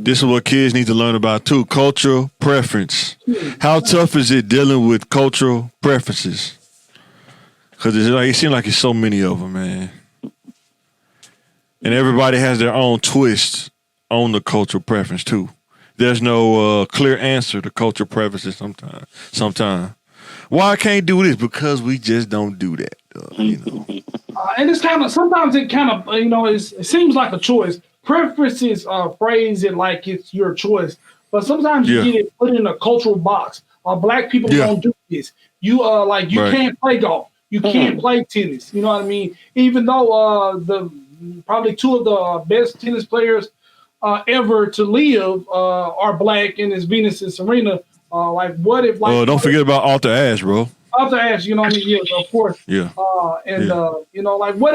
This is what kids need to learn about too: cultural preference. How tough is it dealing with cultural preferences? Because it seems like it's so many of them, man. And everybody has their own twist on the cultural preference too. There's no clear answer to cultural preferences sometimes. Why I can't do this? Because we just don't do that. And it's kind of, sometimes it kind of, it seems like a choice. Preferences phrase it like it's your choice. But sometimes you get it put in a cultural box. Black people don't do this. You can't play golf. You can't play tennis. You know what I mean? Even though probably two of the best tennis players ever to live are black, and it's Venus and Serena. What if don't forget about Arthur Ashe, bro. Arthur Ashe, you know what I mean? Yes, of course. Yeah. What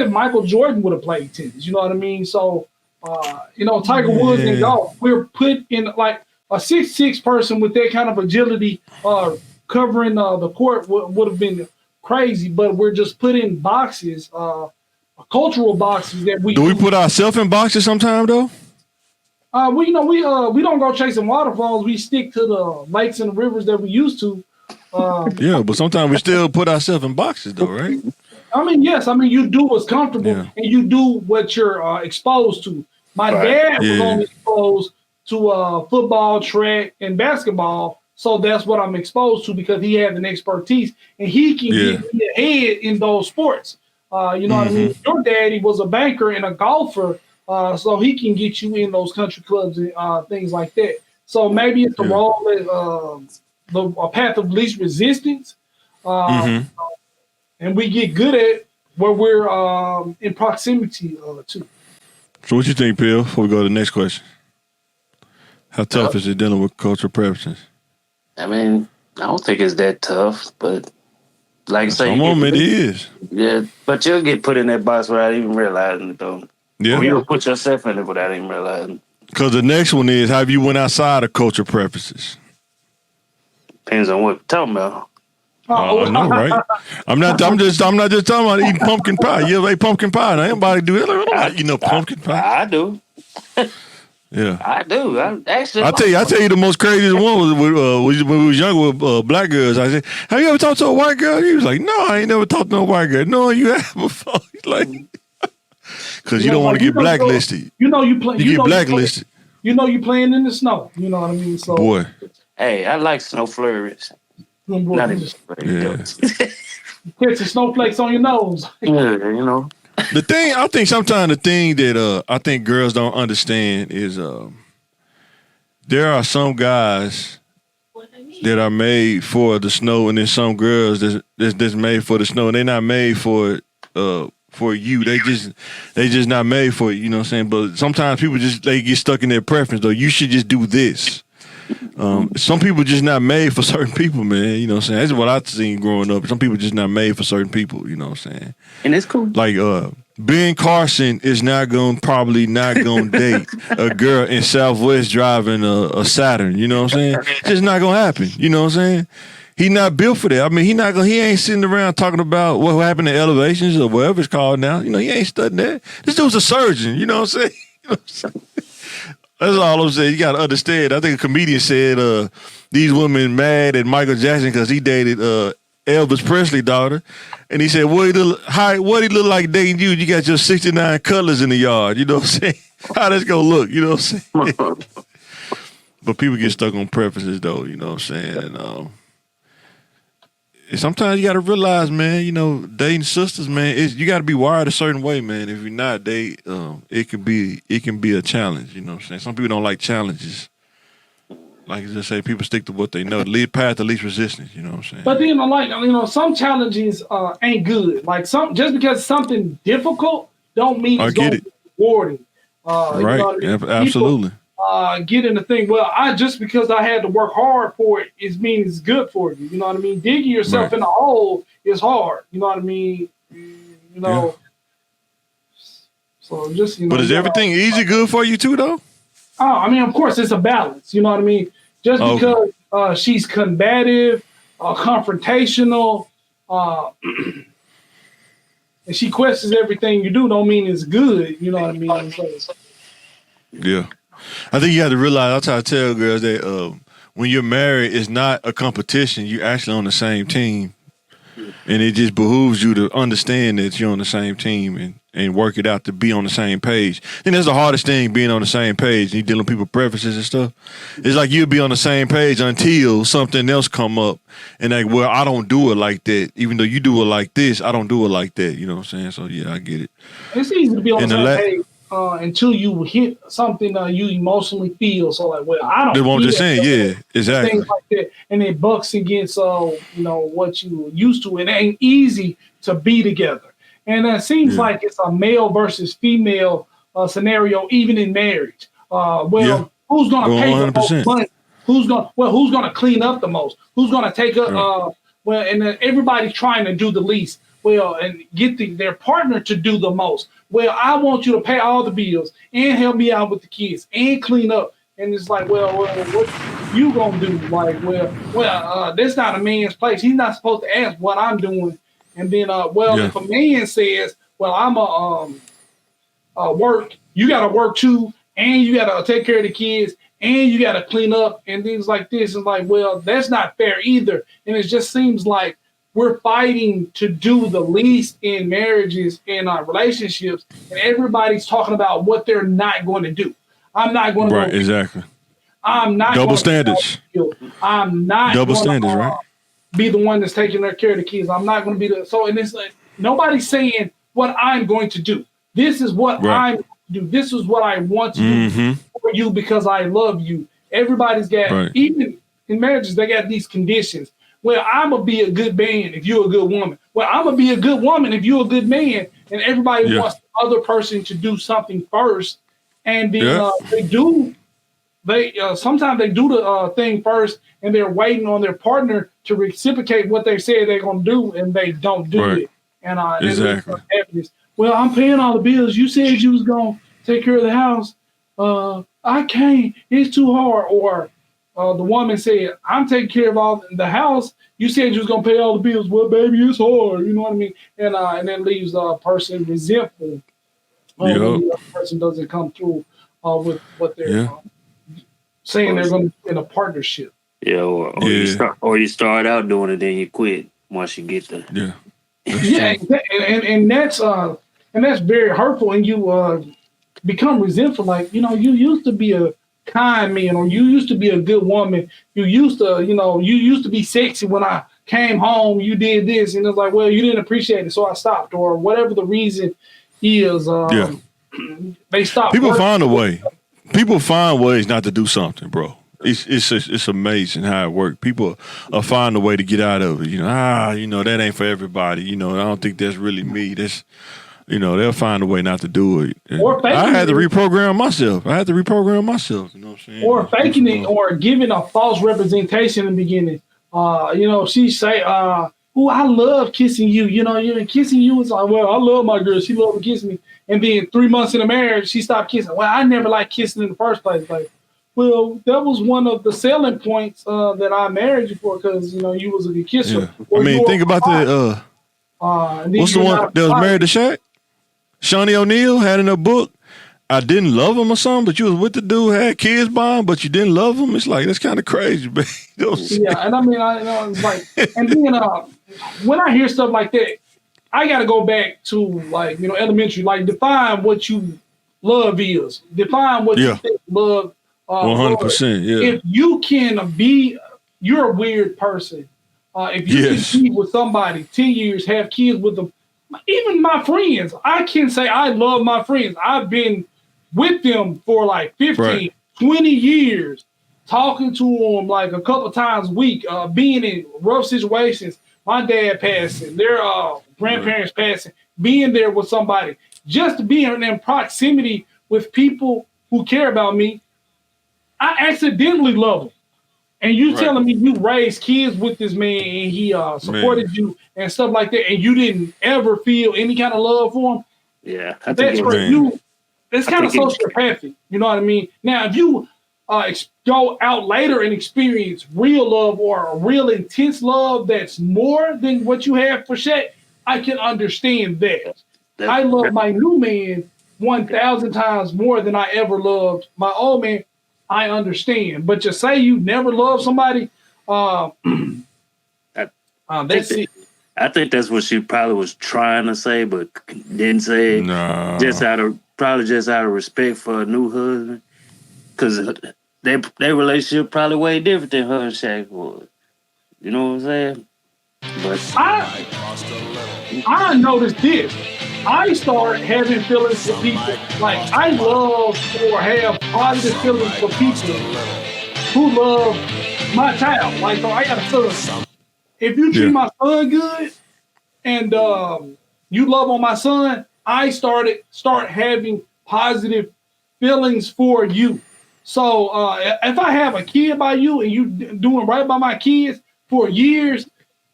if Michael Jordan would have played tennis? You know what I mean? So, Tiger Woods in golf, we're put in like a 6'6" person with that kind of agility covering the court would have been crazy, but we're just put in boxes, cultural boxes that we. Do we put ourselves in boxes sometime though? We don't go chasing waterfalls. We stick to the lakes and rivers that we used to. But sometimes we still put ourselves in boxes though, right? I mean, yes. I mean, you do what's comfortable and you do what you're exposed to. My dad was only exposed to football, track, and basketball. So that's what I'm exposed to because he has an expertise and he can get me ahead in those sports. You know what I mean? Your daddy was a banker and a golfer, so he can get you in those country clubs and things like that. So maybe it's the role that a path of least resistance, and we get good at where we're in proximity to. So what you think, Bill, before we go to the next question? How tough is it dealing with cultural preferences? I mean, I don't think it's that tough, but like I say, some of them it is. Yeah, but you'll get put in that box without even realizing it, though. Yeah. Or you'll put yourself in it without even realizing. Because the next one is, have you went outside of cultural preferences? Depends on what you're talking about. I know, right? I'm not just talking about eating pumpkin pie. You ever ate pumpkin pie? Now, everybody do it. Like, pumpkin pie. I do. Yeah, I do. I tell you, the most craziest one was when we was younger with black girls. I said, "Have you ever talked to a white girl?" He was like, "No, I ain't never talked to no white girl." No, you have before. He's like, because you don't want to get blacklisted. You get blacklisted. You playing in the snow. You know what I mean? So, boy, hey, I like snow flurries. Not even catch the snowflakes on your nose. The thing, I think sometimes the thing that I think girls don't understand is there are some guys that are made for the snow, and there's some girls that's made for the snow, and they're not made for you. They just not made for it. You know what I'm saying? But sometimes people they get stuck in their preference. Though you should just do this. Some people just not made for certain people, man. You know what I'm saying? That's what I've seen growing up. Some people just not made for certain people. You know what I'm saying? And it's cool. Like Ben Carson is probably not gonna date a girl in Southwest driving a Saturn. You know what I'm saying? It's just not gonna happen. You know what I'm saying? He not built for that. I mean, he ain't sitting around talking about what happened to elevations or whatever it's called now. You know, he ain't studying that. This dude's a surgeon. You know what I'm saying? You know what I'm saying? That's all I'm saying. You got to understand. I think a comedian said these women mad at Michael Jackson because he dated Elvis Presley's daughter. And he said, what he look like dating you? You got your 69 colors in the yard. You know what I'm saying? How that's going to look? You know what I'm saying? But people get stuck on preferences, though. You know what I'm saying? And sometimes you got to realize, man, dating sisters, man, you got to be wired a certain way, man. If you're not, it can be a challenge. You know what I'm saying? Some people don't like challenges. Like you just say, people stick to what they know. Lead path to least resistance. You know what I'm saying? But then, some challenges ain't good. Like just because something difficult don't mean it's going to be rewarding. Right? You know what I mean? Absolutely. Get in the thing. Well, just because I had to work hard for it, it means it's good for you. You know what I mean? Digging yourself in a hole is hard. You know what I mean? So just But is everything easy good for you too, though? I mean, of course, it's a balance. You know what I mean? Just because she's combative, confrontational, and she questions everything you do, don't mean it's good. You know what I mean? Yeah. I think you have to realize. I try to tell girls that when you're married, it's not a competition. You're actually on the same team, and it just behooves you to understand that you're on the same team and work it out to be on the same page. And that's the hardest thing, being on the same page. You dealing with people's preferences and stuff. It's like you'll be on the same page until something else come up, and like, well, I don't do it like that. Even though you do it like this, I don't do it like that. You know what I'm saying? So yeah, I get it. It's easy to be on the same page until you hit something you emotionally feel. So like, well, I don't. That's what I'm just saying. Yeah, exactly. Things like that, and it bucks against what you used to. It ain't easy to be together. And it seems like it's a male versus female scenario, even in marriage. Who's going to pay the most money? Who's going to clean up the most? Who's going to take and then everybody's trying to do the least. And get their partner to do the most. Well, I want you to pay all the bills and help me out with the kids and clean up. And it's like, well, what you gonna do? Like, that's not a man's place. He's not supposed to ask what I'm doing. And then, if a man says, well, I'm work, you got to work too, and you got to take care of the kids, and you got to clean up and things like this. And like, well, that's not fair either. And it just seems like we're fighting to do the least in marriages and relationships, and everybody's talking about what they're not going to do. I'm not going to. Right, exactly. I'm not double standards. I'm not double standards, right? Be the one that's taking care of the kids. I'm not going to be and it's like nobody's saying what I'm going to do. This is what I'm going to do. This is what I want to do for you because I love you. Everybody's got, even in marriages, they got these conditions. Well, I'm going to be a good man if you're a good woman. Well, I'm going to be a good woman if you're a good man. And everybody wants the other person to do something first. And then sometimes they do the thing first, and they're waiting on their partner to reciprocate what they said they're going to do, and they don't do it. And exactly. Well, I'm paying all the bills. You said you was going to take care of the house. I can't. It's too hard. Or the woman said, I'm taking care of all the house. You said you was going to pay all the bills. Well, baby, it's hard. You know what I mean? And then leaves the person resentful. The other person doesn't come through with what they're saying they're going to be in a partnership. Yeah, or you start out doing it, then you quit once you get there. Yeah. And that's very hurtful, and you become resentful. Like, you used to be a kind man, or you used to be a good woman. You used to be sexy when I came home. You did this, and it's like, well, you didn't appreciate it, so I stopped, or whatever the reason is. They stop. People find a way. People find ways not to do something, bro. It's amazing how it works. People find a way to get out of it. That ain't for everybody. I don't think that's really me. That's, they'll find a way not to do it. I had to reprogram myself. You know what I'm saying? Or faking it, or giving a false representation in the beginning. She say, "Oh, I love kissing you." Kissing you is like, well, I love my girl. She loves to kiss me. And then 3 months in a marriage, she stopped kissing. Well, I never liked kissing in the first place. Like, well, that was one of the selling points that I married you for, because you was a good kisser. Yeah. Think about the what's the one that was married to Shaq? Shawnee O'Neal had in her book, I didn't love him or something, but you was with the dude, had kids by him, but you didn't love him. It's like, that's kind of crazy, man. And I mean, it's like, and then when I hear stuff like that, I got to go back to elementary, define what you love is. Define what you think love 100%, yeah. If you can you're a weird person. If you can be with somebody 10 years, have kids with them, even my friends, I can say I love my friends. I've been with them for 15, 20 years, talking to them a couple times a week, being in rough situations. My dad passing, their grandparents passing, being there with somebody, just being in proximity with people who care about me. I accidentally love them. And you telling me you raised kids with this man and he supported you and stuff like that, and you didn't ever feel any kind of love for him? Yeah. That's for you. That's kind of sociopathic. You know what I mean? Now, if you go out later and experience real love, or a real intense love that's more than what you have for Shaq, I can understand that. I love my new man 1,000 times more than I ever loved my old man. I understand. But to say you never love somebody, that's it. I think that's what she probably was trying to say, but didn't say. Nah. Just out of respect for a new husband, because their relationship probably way different than her and Shaq was. You know what I'm saying? But I noticed this. I started having feelings for people. Like I love or have positive feelings for people who love my child. Like I got a son. If you treat my son good and you love on my son, I start having positive feelings for you. So if I have a kid by you and you doing right by my kids for years,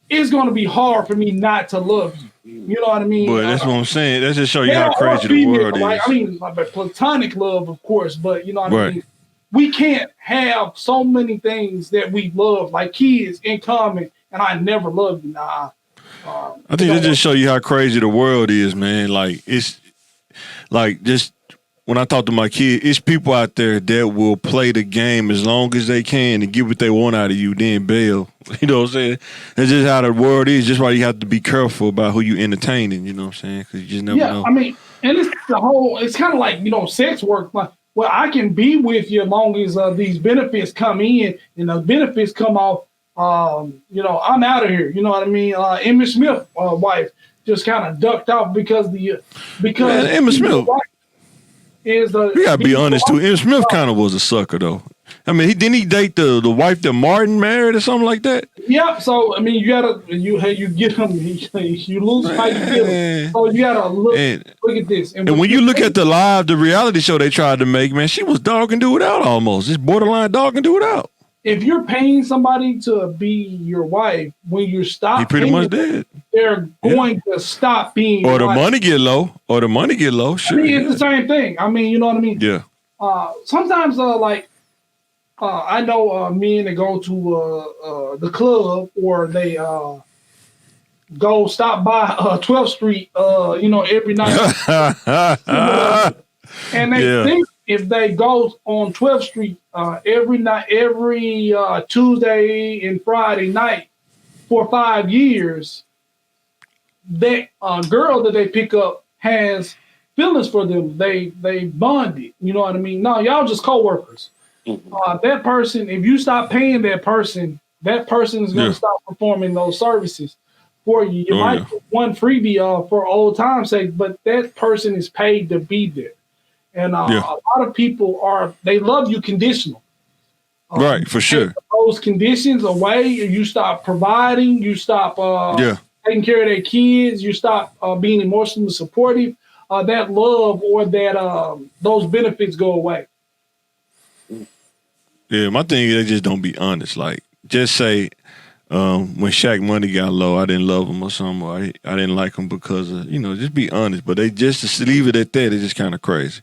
it's going to be hard for me not to love you. You know what I mean? But that's what I'm saying. That just show you how crazy the world is. I mean, like platonic love, of course, but you know what I mean? We can't have so many things that we love, like kids, in common, and I never loved you. Nah. I think that just show you how crazy the world is, man. Like, it's like just when I talk to my kid, it's people out there that will play the game as long as they can and get what they want out of you, then bail. You know what I'm saying? That's just how the world is. Just why you have to be careful about who you entertaining. You know what I'm saying? Because you just never know. I mean, and it's kind of like, sex work. Like, well, I can be with you as long as these benefits come in and the benefits come off. I'm out of here. You know what I mean? Emmitt Smith wife just kind of ducked off because Emmitt Smith is we gotta be honest too. Emmitt Smith kind of was a sucker though. I mean, didn't he date the wife that Martin married or something like that? Yeah. So I mean, you get him. You lose how you get him. So you gotta look at this. And when you look at the reality show they tried to make, man, she was dog and do it out almost. It's borderline dog and do it out. If you're paying somebody to be your wife, when you stop, he pretty much did. They're going to stop being. Or the money get low. Sure. I mean, it's the same thing. I mean, you know what I mean? Yeah. Sometimes, I know men that go to the club or they go stop by 12th Street, every night. And they think if they go on 12th Street every night, every Tuesday and Friday night for 5 years, that girl that they pick up has feelings for them. They bonded. You know what I mean? No, y'all just co-workers. That person, if you stop paying that person is going to stop performing those services for you. You might get one freebie for old time's sake, but that person is paid to be there. And a lot of people they love you conditional. Right, for sure. Those conditions away, you stop providing, you stop taking care of their kids, you stop being emotionally supportive, that love or that those benefits go away. Yeah, my thing is they just don't be honest. Like, just say when Shaq money got low, I didn't love him or something, or I didn't like him because of, just be honest. But they just to leave it at that is just kind of crazy.